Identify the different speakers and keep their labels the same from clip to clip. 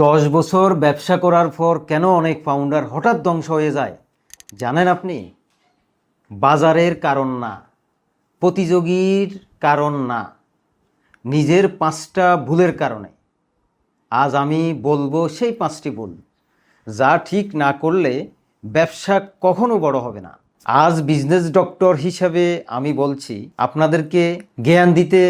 Speaker 1: 10 বছর ব্যবসা করার পর কেন অনেক ফাউন্ডার হঠাৎ ধ্বংস হয়ে যায় জানেন আপনি? বাজারের কারণ না, প্রতিযোগীর কারণ না, নিজের 5টা ভুলের কারণে। আজ আমি বলবো সেই 5টি ভুল যা ঠিক না করলে ব্যবসা কখনো বড় হবে না। আজ বিজনেস ডক্টর হিসাবে আমি বলছি, আপনাদেরকে জ্ঞান দিতে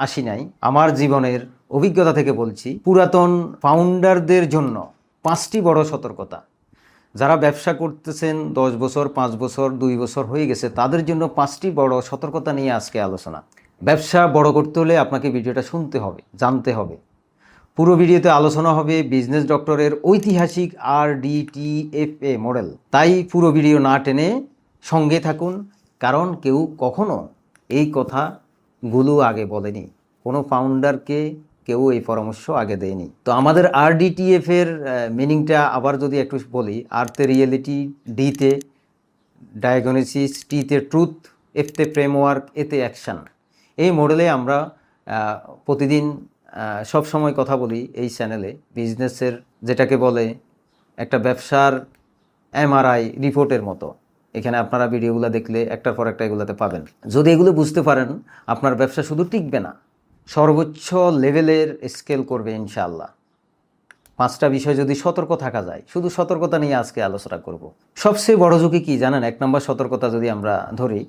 Speaker 1: আসি নাই, আমার জীবনের অভিজ্ঞতা থেকে বলছি। পুরাতন ফাউন্ডারদের জন্য 5টি বড় সতর্কতা। যারা ব্যবসা করতেছেন 10 বছর, 5 বছর, 2 বছর হয়ে গেছে, তাদের জন্য 5টি বড় সতর্কতা নিয়ে আজকে আলোচনা। ব্যবসা বড় করতে হলে আপনাকে ভিডিওটা শুনতে হবে, জানতে হবে। পুরো ভিডিওতে আলোচনা হবে বিজনেস ডক্টরের ঐতিহাসিক RDTFA মডেল। তাই পুরো ভিডিও না টেনে সঙ্গে থাকুন, কারণ কেউ কখনো এই কথাগুলো আগে বলেনি, কোনো ফাউন্ডারকে কেউ এই পরামর্শ আগে দেয়নি। তো আমাদের RDTF এর মিনিংটা আবার যদি একটু বলি, আরতে রিয়েলিটি, ডিতে ডায়াগনোসিস, টিতে ট্রুথ, এফতে ফ্রেমওয়ার্ক, এতে অ্যাকশান। এই মডেলে আমরা প্রতিদিন সব সময় কথা বলি এই চ্যানেলে বিজনেসের, যেটাকে বলে একটা ব্যবসার MRI রিপোর্টের মতো। এখানে আপনারা ভিডিওগুলো দেখলে একটার পর একটা এগুলোতে পাবেন। যদি এগুলো বুঝতে পারেন, আপনার ব্যবসা শুধু টিকবে না, সর্বোচ্চ লেভেলের স্কেল করবে ইনশাআল্লাহ। 5টা বিষয় যদি সতর্ক থাকা যায়, শুধু সতর্কতা নিয়ে আজকে আলোচনা করব। সবচেয়ে বড় ঝুঁকি কি জানেন? 1 নম্বর সতর্কতা যদি আমরা ধরি,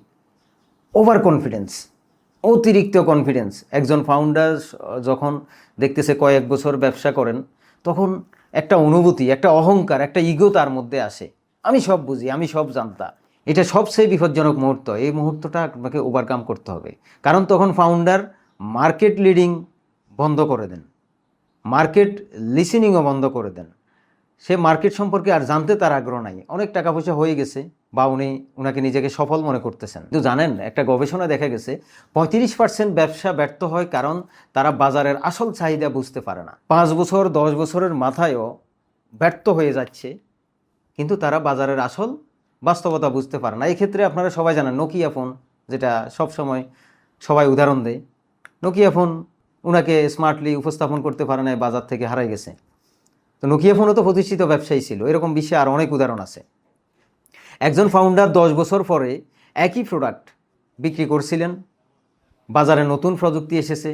Speaker 1: ওভার কনফিডেন্স, অতিরিক্ত কনফিডেন্স। একজন ফাউন্ডার যখন দেখতেছে কয়েক বছর ব্যবসা করেন, তখন একটা অনুভূতি, একটা অহংকার, একটা ইগো তার মধ্যে আসে। আমি সব বুঝি, আমি সব জানতা। এটা সবচেয়ে বিপজ্জনক মুহূর্ত। এই মুহূর্তটা আপনাকে ওভারকাম করতে হবে, কারণ তখন ফাউন্ডার মার্কেট লিডিং বন্ধ করে দেন, মার্কেট লিসেনিংও বন্ধ করে দেন। সে মার্কেট সম্পর্কে আর জানতে তার আগ্রহ নাই। অনেক টাকা পয়সা হয়ে গেছে বা উনাকে নিজেকে সফল মনে করতেছেন। কিন্তু জানেন, একটা গবেষণা দেখা গেছে 35% ব্যবসা ব্যর্থ হয় কারণ তারা বাজারের আসল চাহিদা বুঝতে পারে না। 5 বছর 10 বছরের মাথায়ও ব্যর্থ হয়ে যাচ্ছে, কিন্তু তারা বাজারের আসল বাস্তবতা বুঝতে পারে না। এই ক্ষেত্রে আপনারা সবাই জানেন, নোকিয়া ফোন, যেটা সব সময় সবাই উদাহরণ দেয়। নোকিয়া ফোন উনাকে স্মার্টলি উপস্থাপন করতে পারে না, বাজার থেকে হারাই গেছে। তো নোকিয়া ফোনও তো প্রতিষ্ঠিত ব্যবসায়ী ছিল। এরকম বিশ্বে আর অনেক উদাহরণ আছে। একজন ফাউন্ডার 10 বছর পরে একই প্রোডাক্ট বিক্রি করছিলেন, বাজারে নতুন প্রযুক্তি এসেছে,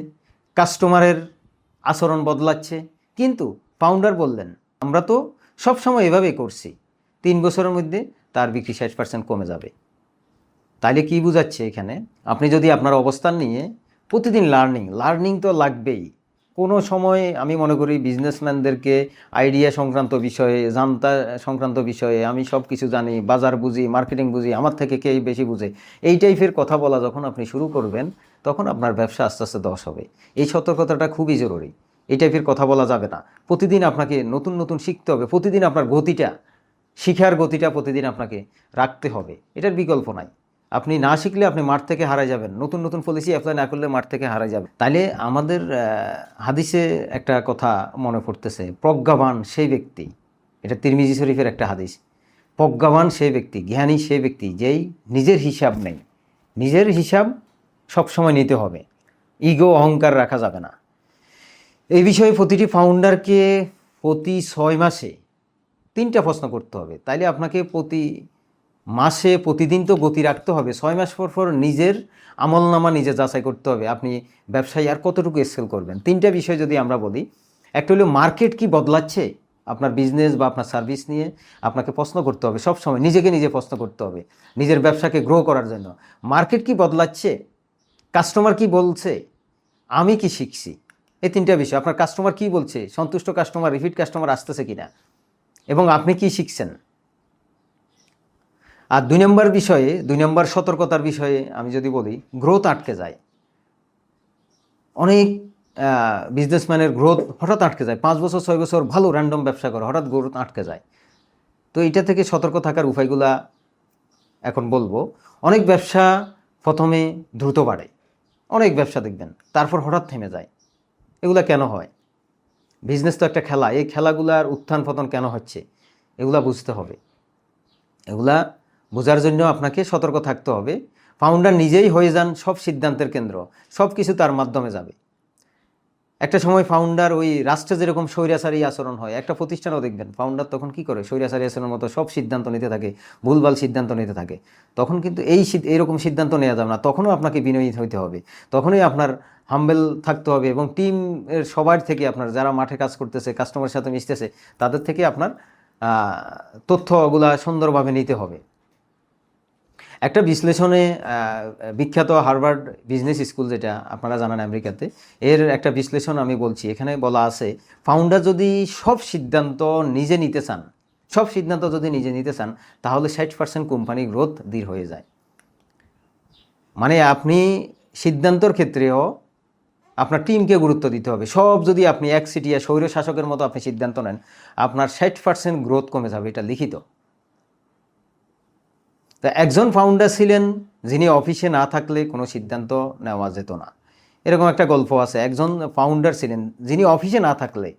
Speaker 1: কাস্টমারের আচরণ বদলাচ্ছে, কিন্তু ফাউন্ডার বললেন, আমরা তো সবসময় এভাবেই করছি। 3 বছরের মধ্যে তার বিক্রি 60% কমে যাবে। তাইলে কি বোঝাচ্ছে এখানে? আপনি যদি আপনার অবস্থান নিয়ে প্রতিদিন লার্নিং তো লাগবেই। কোনো সময় আমি মনে করি বিজনেসম্যানদেরকে আইডিয়া সংক্রান্ত বিষয়ে, জানতা সংক্রান্ত বিষয়ে, আমি সব কিছু জানি, বাজার বুঝি, মার্কেটিং বুঝি, আমার থেকে কে বেশি বুঝে, এই টাইপের কথা বলা যখন আপনি শুরু করবেন, তখন আপনার ব্যবসা আস্তে আস্তে ধস হবে। এই সতর্কতাটা খুবই জরুরি। এই টাইপের কথা বলা যাবে না। প্রতিদিন আপনাকে নতুন নতুন শিখতে হবে। প্রতিদিন আপনার গতিটা, শিখার গতিটা প্রতিদিন আপনাকে রাখতে হবে। এটার বিকল্প নাই। আপনি না শিখলে আপনি মাঠ থেকে হারাই যাবেন। নতুন নতুন পলিসি অ্যাপ্লাই না করলে মাঠ থেকে হারাই যাবে। তাইলে আমাদের হাদিসে একটা কথা মনে পড়তেছে, প্রজ্ঞাবান সেই ব্যক্তি, এটা তিরমিজি শরীফের একটা হাদিস। প্রজ্ঞাবান সেই ব্যক্তি, জ্ঞানী সেই ব্যক্তি, যেই নিজের হিসাব নেই। নিজের হিসাব সবসময় নিতে হবে, ইগো অহংকার রাখা যাবে না। এই বিষয়ে প্রতিটি ফাউন্ডারকে প্রতি 6 মাসে 3টা প্রশ্ন করতে হবে। তাইলে আপনাকে প্রতি মাসে প্রতিদিন তো গতি রাখতে হবে। 6 মাস পর পর নিজের আমলনামা নিজে যাচাই করতে হবে, আপনি ব্যবসায় আর কতটুকু স্কেল করবেন। 3টা বিষয় যদি আমরা বলি, একটা হলো মার্কেট কি বদলাচ্ছে, আপনার বিজনেস বা আপনার সার্ভিস নিয়ে আপনাকে প্রশ্ন করতে হবে। সবসময় নিজেকে নিজে প্রশ্ন করতে হবে নিজের ব্যবসাকে গ্রো করার জন্য। মার্কেট কি বদলাচ্ছে, কাস্টমার কি বলছে, আমি কি শিখছি। এই 3টা বিষয়। আপনার কাস্টমার কি বলছে, সন্তুষ্ট কাস্টমার, রিপিট কাস্টমার আসতেছে কিনা, এবং আপনি কি শিখছেন। আর 2 নম্বর সতর্কতার বিষয়ে আমি যদি বলি, গ্রোথ আটকে যায়। অনেক বিজনেসম্যানের গ্রোথ হঠাৎ আটকে যায়। 5 বছর 6 বছর ভালো র্যান্ডম ব্যবসা করে, হঠাৎ গ্রোথ আটকে যায়। তো এটা থেকে সতর্ক থাকার উপায়গুলা এখন বলবো। অনেক ব্যবসা প্রথমে দ্রুত বাড়ে, অনেক ব্যবসা দেখবেন, তারপর হঠাৎ থেমে যায়। এগুলা কেন হয়? বিজনেস তো একটা খেলা। এই খেলাগুলার উত্থান পতন কেন হচ্ছে, এগুলা বুঝতে হবে। এগুলা বোঝার জন্য আপনাকে সতর্ক থাকতে হবে। ফাউন্ডার নিজেই হয়ে যান সব সিদ্ধান্তের কেন্দ্র, সব কিছু তার মাধ্যমে যাবে। একটা সময় ফাউন্ডার ওই রাষ্ট্রে যেরকম স্বৈরাচারী আচরণ হয়, একটা প্রতিষ্ঠানও দেখবেন ফাউন্ডার তখন কি করে, স্বৈরাচারী আচরণের মতো সব সিদ্ধান্ত নিতে থাকে, ভুলভাল সিদ্ধান্ত নিতে থাকে। তখন কিন্তু এইরকম সিদ্ধান্ত নেওয়া যাবে না, তখনও আপনাকে বিনয়ী হইতে হবে, তখনই আপনার হাম্বেল থাকতে হবে, এবং টিমের সবার থেকে আপনার যারা মাঠে কাজ করতেছে, কাস্টমারের সাথে মিশতেছে, তাদের থেকে আপনার তথ্যগুলা সুন্দরভাবে নিতে হবে। একটা বিশ্লেষণে বিখ্যাত হার্ভার্ড বিজনেস স্কুল, যেটা আপনারা জানেন আমেরিকাতে, এর একটা বিশ্লেষণ আমি বলছি। এখানে বলা আছে, ফাউন্ডার যদি সব সিদ্ধান্ত নিজে নিতে চান, তাহলে 60% কোম্পানি গ্রোথ ধীর হয়ে যায়। মানে আপনি সিদ্ধান্তর ক্ষেত্রেও আপনার টিমকে গুরুত্ব দিতে হবে। সব যদি আপনি একচেটিয়া স্বৈর শাসকের মতো আপনি সিদ্ধান্ত নেন, আপনার 60% গ্রোথ কমে যাবে, এটা লিখিত। তা একজন ফাউন্ডার ছিলেন যিনি অফিসে না থাকলে কোনো সিদ্ধান্ত নেওয়া যেত না। এরকম একটা গল্প আছে, একজন ফাউন্ডার ছিলেন যিনি অফিসে না থাকলে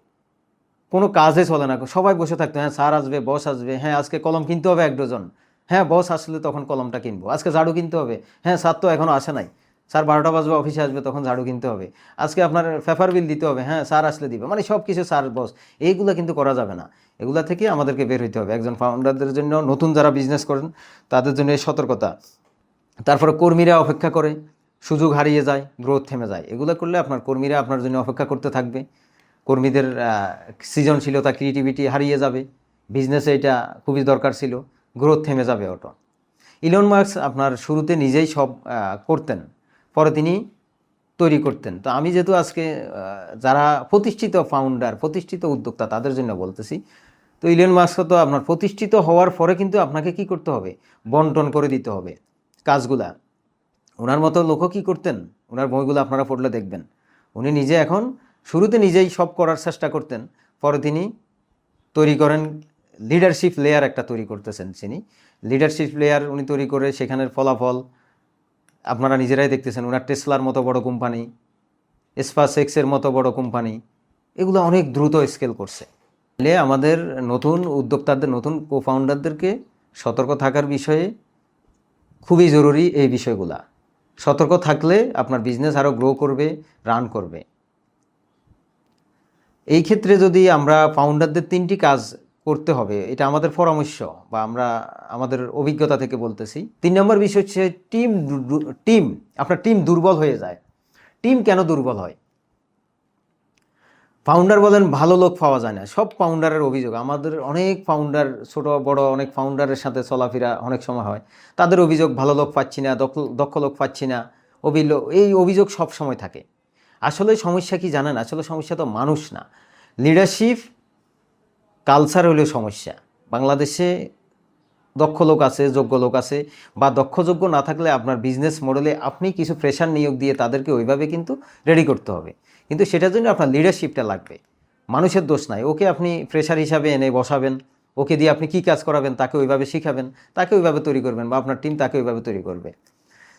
Speaker 1: কোনো কাজে চলে না, সবাই বসে থাকতো, হ্যাঁ স্যার আসবে, বস আসবে, হ্যাঁ আজকে কলম কিনতে হবে 1 ডজন, হ্যাঁ বস আসলে তখন কলমটা কিনবো, আজকে ঝাড়ু কিনতে হবে, হ্যাঁ স্যার তো এখনও আসে নাই, স্যার 12টা বাজবে অফিসে আসবে, তখন ঝাড়ু কিনতে হবে, আজকে আপনার পেপার বিল দিতে হবে, হ্যাঁ স্যার আসলে দিবে, মানে সব কিছু স্যার বস, এইগুলো কিন্তু করা যাবে না। এগুলা থেকে আমাদেরকে বের হইতে হবে। একজন ফাউন্ডারদের জন্য, নতুন যারা বিজনেস করেন তাদের জন্য এই সতর্কতা। তারপরে কর্মীরা অপেক্ষা করে, সুযোগ হারিয়ে যায়, গ্রোথ থেমে যায়। এগুলো করলে আপনার কর্মীরা আপনার জন্য অপেক্ষা করতে থাকবে, কর্মীদের সৃজনশীলতা, ক্রিয়েটিভিটি হারিয়ে যাবে, বিজনেসে এটা খুবই দরকার ছিল, গ্রোথ থেমে যাবে ওটা। ইলন মাস্ক আপনার শুরুতে নিজেই সব করতেন, পরে তিনি তৈরি করতেন। তো আমি যেহেতু আজকে যারা প্রতিষ্ঠিত ফাউন্ডার, প্রতিষ্ঠিত উদ্যোক্তা, তাদের জন্য বলতেছি। তো ইলন মাস্ক তো আপনার প্রতিষ্ঠিত হওয়ার পরে কিন্তু আপনাকে কি করতে হবে, বন্টন করে দিতে হবে কাজগুলা। ওনার মতো লোকও কি করতেন, ওনার বইগুলো আপনারা পড়লে দেখবেন, উনি নিজে এখন শুরুতে নিজেই সব করার চেষ্টা করতেন, পরে তিনি তৈরি করেন লিডারশিপ লেয়ার একটা তৈরি করতেছেন। তিনি লিডারশিপ লেয়ার উনি তৈরি করে সেখানের ফলাফল আপনারা নিজেরাই দেখতেছেন। ওনার টেসলার মতো বড় কোম্পানি, স্পেসএক্সের মতো বড় কোম্পানি, এগুলো অনেক দ্রুত স্কেল করছে। তাহলে আমাদের নতুন উদ্যোক্তাদের, নতুন কো ফাউন্ডারদেরকে সতর্ক থাকার বিষয়ে খুবই জরুরি এই বিষয়গুলা। সতর্ক থাকলে আপনার বিজনেস আরও গ্রো করবে, রান করবে। এই ক্ষেত্রে যদি আমরা ফাউন্ডারদের 3টি কাজ করতে হবে, এটা আমাদের পরামর্শ বা আমরা আমাদের অভিজ্ঞতা থেকে বলতেছি। 3 নম্বর বিষয় হচ্ছে টিম। আপনার টিম দুর্বল হয়ে যায়। টিম কেন দুর্বল হয়? ফাউন্ডার বলেন ভালো লোক পাওয়া যায় না, সব ফাউন্ডারের অভিযোগ। আমাদের অনেক ফাউন্ডার, ছোট বড় অনেক ফাউন্ডারের সাথে চলাফেরা অনেক সময় হয়, তাদের অভিযোগ ভালো লোক পাচ্ছি না, দক্ষ লোক পাচ্ছি না, এই অভিযোগ সব সময় থাকে। আসলে সমস্যা কি জানেন? আসলে সমস্যা তো মানুষ না, লিডারশিপ কালচার হলো সমস্যা। বাংলাদেশে দক্ষ লোক আছে, যোগ্য লোক আছে, বা যোগ্য না থাকলে আপনার বিজনেস মডেলে আপনি কিছু ফ্রেশার নিয়োগ দিয়ে তাদেরকে ওইভাবে কিন্তু রেডি করতে হবে। কিন্তু সেটার জন্য আপনার লিডারশিপটা লাগবে। মানুষের দোষ নাই, ওকে আপনি ফ্রেশার হিসাবে এনে বসাবেন, ওকে দিয়ে আপনি কি কাজ করাবেন তাকে ওইভাবে শিখাবেন, তাকে ওইভাবে তৈরি করবেন, বা আপনার টিম তাকে ওইভাবে তৈরি করবে।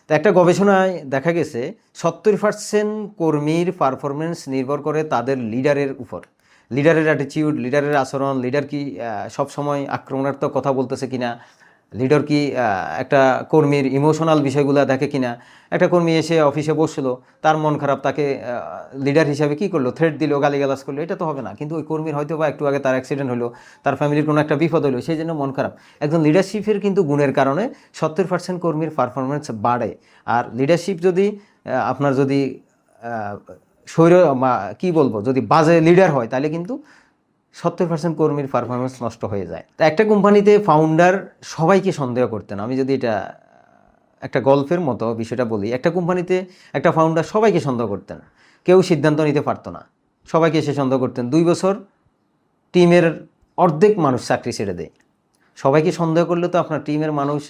Speaker 1: তো একটা গবেষণায় দেখা গেছে 70% কর্মীর পারফরমেন্স নির্ভর করে তাদের লিডারের উপর। লিডারের অ্যাটিটিউড, লিডারের আচরণ, লিডার কি সবসময় আক্রমণাত্মক কথা বলতেছে কিনা, লিডার কি একটা কর্মীর ইমোশনাল বিষয়গুলো দেখে কিনা। একটা কর্মী এসে অফিসে বসলো, তার মন খারাপ, তাকে লিডার হিসাবে কি করলো, থ্রেট দিল, গালিগালাজ করলো, এটা তো হবে না। কিন্তু ওই কর্মীর হয়তো বা একটু আগে তার অ্যাক্সিডেন্ট হলো, তার ফ্যামিলির কোনো একটা বিপদ হলো, সেই জন্য মন খারাপ। একজন লিডারশিপের কিন্তু গুণের কারণে 70% কর্মীর পারফরমেন্স বাড়ে। আর লিডারশিপ যদি আপনার যদি কি বলবো, যদি বাজে লিডার হয়, তাহলে কিন্তু 70% কর্মীর পারফরমেন্স নষ্ট হয়ে যায়। তা একটা কোম্পানিতে ফাউন্ডার সবাইকে সন্দেহ করতেন। আমি যদি এটা একটা গল্পের মতো বিষয়টা বলি, একটা কোম্পানিতে একটা ফাউন্ডার সবাইকে সন্দেহ করতেন, কেউ সিদ্ধান্ত নিতে পারতো না, সবাইকে এসে সন্দেহ করতেন। 2 বছর টিমের অর্ধেক মানুষ চাকরি ছেড়ে দেয়। সবাইকে সন্দেহ করলে তো আপনার টিমের মানুষ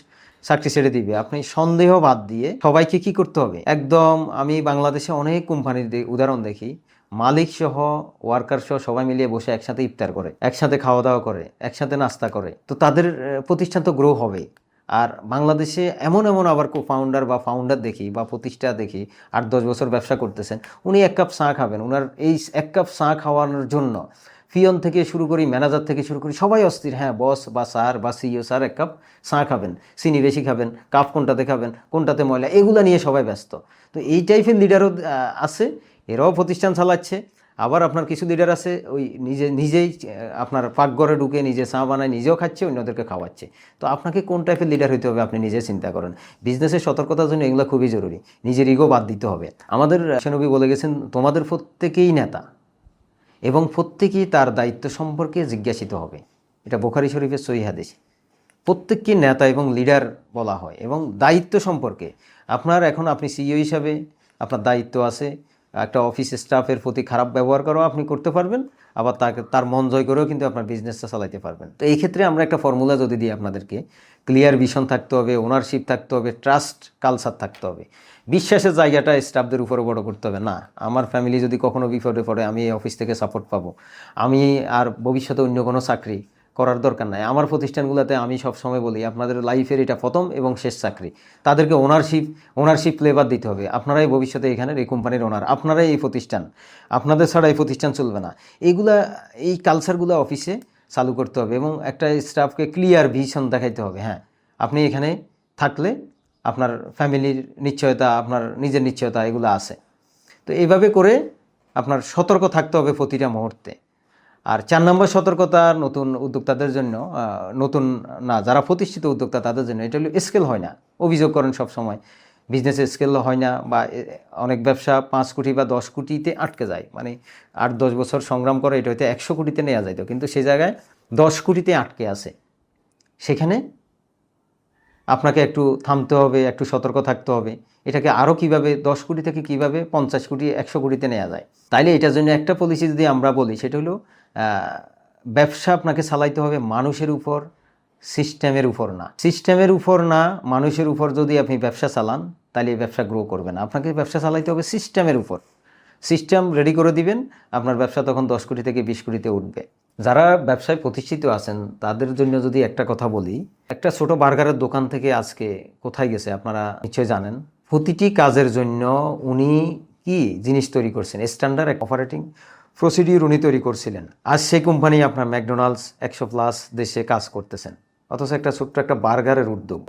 Speaker 1: চাকরি ছেড়ে দিবে। আপনি সন্দেহ বাদ দিয়ে সবাইকে কি করতে হবে, একদম। আমি বাংলাদেশে অনেক কোম্পানির উদাহরণ দেখি, মালিক সহ ওয়ার্কার সহ সবাই মিলিয়ে বসে একসাথে ইফতার করে, একসাথে খাওয়া দাওয়া করে, একসাথে নাস্তা করে, তো তাদের প্রতিষ্ঠান তো গ্রো হবে। আর বাংলাদেশে এমন আবার ফাউন্ডার বা ফাউন্ডার দেখি বা প্রতিষ্ঠা দেখি 8-10 বছর ব্যবসা করতেছেন, উনি 1 কাপ চা খাবেন, ওনার এই 1 কাপ চা খাওয়ানোর জন্য পিয়ন থেকে শুরু করি, ম্যানেজার থেকে শুরু করি, সবাই অস্থির। হ্যাঁ বস বা স্যার বা সিইও স্যার 1 কাপ চা খাবেন, চিনি বেশি খাবেন, কাপ কোনটাতে খাবেন, কোনটাতে ময়লা, এগুলো নিয়ে সবাই ব্যস্ত। তো এই টাইপের লিডারও আছে, এরাও প্রতিষ্ঠান চালাচ্ছে। আবার আপনার কিছু লিডার আছে ওই নিজেই আপনার পাকঘরে ঢুকে নিজে চা বানায়, নিজেও খাচ্ছে, অন্যদেরকে খাওয়াচ্ছে। তো আপনাকে কোন টাইপের লিডার হইতে হবে আপনি নিজে চিন্তা করেন। বিজনেসের সতর্কতার জন্য এগুলো খুবই জরুরি। নিজের ইগো বাদ দিতে হবে। আমাদের নবী বলে গেছেন, তোমাদের প্রত্যেকেই নেতা এবং প্রত্যেকেই তার দায়িত্ব সম্পর্কে জিজ্ঞাসিত হবে। এটা বুখারী শরীফের সহিহ হাদিস। প্রত্যেককে নেতা এবং লিডার বলা হয় এবং দায়িত্ব সম্পর্কে আপনি সিইও হিসাবে আপনার দায়িত্ব আছে। একটা অফিস স্টাফের প্রতি খারাপ ব্যবহার করেও আপনি করতে পারবেন, আবার তার মন জয় করেও কিন্তু আপনার বিজনেসটা চালাতে পারবেন। তো এই ক্ষেত্রে আমরা একটা ফর্মুলা যদি দিই আপনাদেরকে, ক্লিয়ার ভিশন থাকতে হবে, ওনারশিপ থাকতে হবে, ট্রাস্ট কালচার থাকতে হবে। বিশ্বাসের জায়গাটা স্টাফদের উপরে বড় করতে হবে না। আমার ফ্যামিলি যদি কখনো বিপদে পড়ে আমি এই অফিস থেকে সাপোর্ট পাবো, আমি আর ভবিষ্যতে অন্য কোনো চাকরি করার দরকার নাই। আমার প্রতিষ্ঠানগুলোতে আমি সবসময় বলি, আপনাদের লাইফের এটা প্রথম এবং শেষ চাকরি। তাদেরকে ওনারশিপ ফ্লেভার দিতে হবে। আপনারাই ভবিষ্যতে এখানের এই কোম্পানির ওনার, আপনারাই এই প্রতিষ্ঠান, আপনাদের ছাড়া এই প্রতিষ্ঠান চলবে না। এই কালচারগুলো অফিসে চালু করতে হবে এবং একটা স্টাফকে ক্লিয়ার ভিশন দেখাইতে হবে। হ্যাঁ, আপনি এখানে থাকলে আপনার ফ্যামিলির নিশ্চয়তা, আপনার নিজের নিশ্চয়তা এগুলো আছে। তো এইভাবে করে আপনার সতর্ক থাকতে হবে প্রতিটা মুহূর্তে। আর 4 নম্বর সতর্কতা নতুন উদ্যোক্তাদের জন্য, নতুন না যারা প্রতিষ্ঠিত উদ্যোক্তা তাদের জন্য, এটা হলো স্কেল হয় না। অভিযোগ করেন সব সময় বিজনেসে স্কেল হয় না, বা অনেক ব্যবসা 5 কোটি বা 10 কোটিতে আটকে যায়। মানে 8-10 বছর সংগ্রাম করে এটা হয়তো 100 কোটিতে নেওয়া যাইতো, কিন্তু সেই জায়গায় 10 কোটিতে আটকে আছে। সেখানে আপনাকে একটু থামতে হবে, একটু সতর্ক থাকতে হবে। এটাকে আরও কীভাবে 10 কোটি থেকে কীভাবে 50 কোটি 100 কোটিতে নেওয়া যায়। তাইলে এটার জন্য একটা পলিসি যদি আমরা বলি, সেটা হলো ব্যবসা আপনাকে চালাইতে হবে মানুষের উপর, সিস্টেমের উপর না। সিস্টেমের উপর না, মানুষের উপর যদি আপনি ব্যবসা চালান তাহলে এই ব্যবসা গ্রো করবে না। আপনাকে ব্যবসা চালাইতে হবে সিস্টেমের উপর। সিস্টেম রেডি করে দিবেন, আপনার ব্যবসা তখন 10 কোটি থেকে 20 কোটিতে উঠবে। যারা ব্যবসায় প্রতিষ্ঠিত আছেন তাদের জন্য যদি একটা কথা বলি, একটা ছোট বার্গারের দোকান থেকে আজকে কোথায় গেছে আপনারা নিশ্চয়ই জানেন। প্রতিটি কাজের জন্য উনি কি জিনিস তৈরি করছেন, স্ট্যান্ডার্ড অপারেটিং প্রসিডিউর উনি তৈরি করছিলেন। আজ সেই কোম্পানি আপনার ম্যাকডোনাল্ডস 100+ দেশে কাজ করতেছেন, অথচ একটা ছোট্ট একটা বার্গারের উদ্যোগ।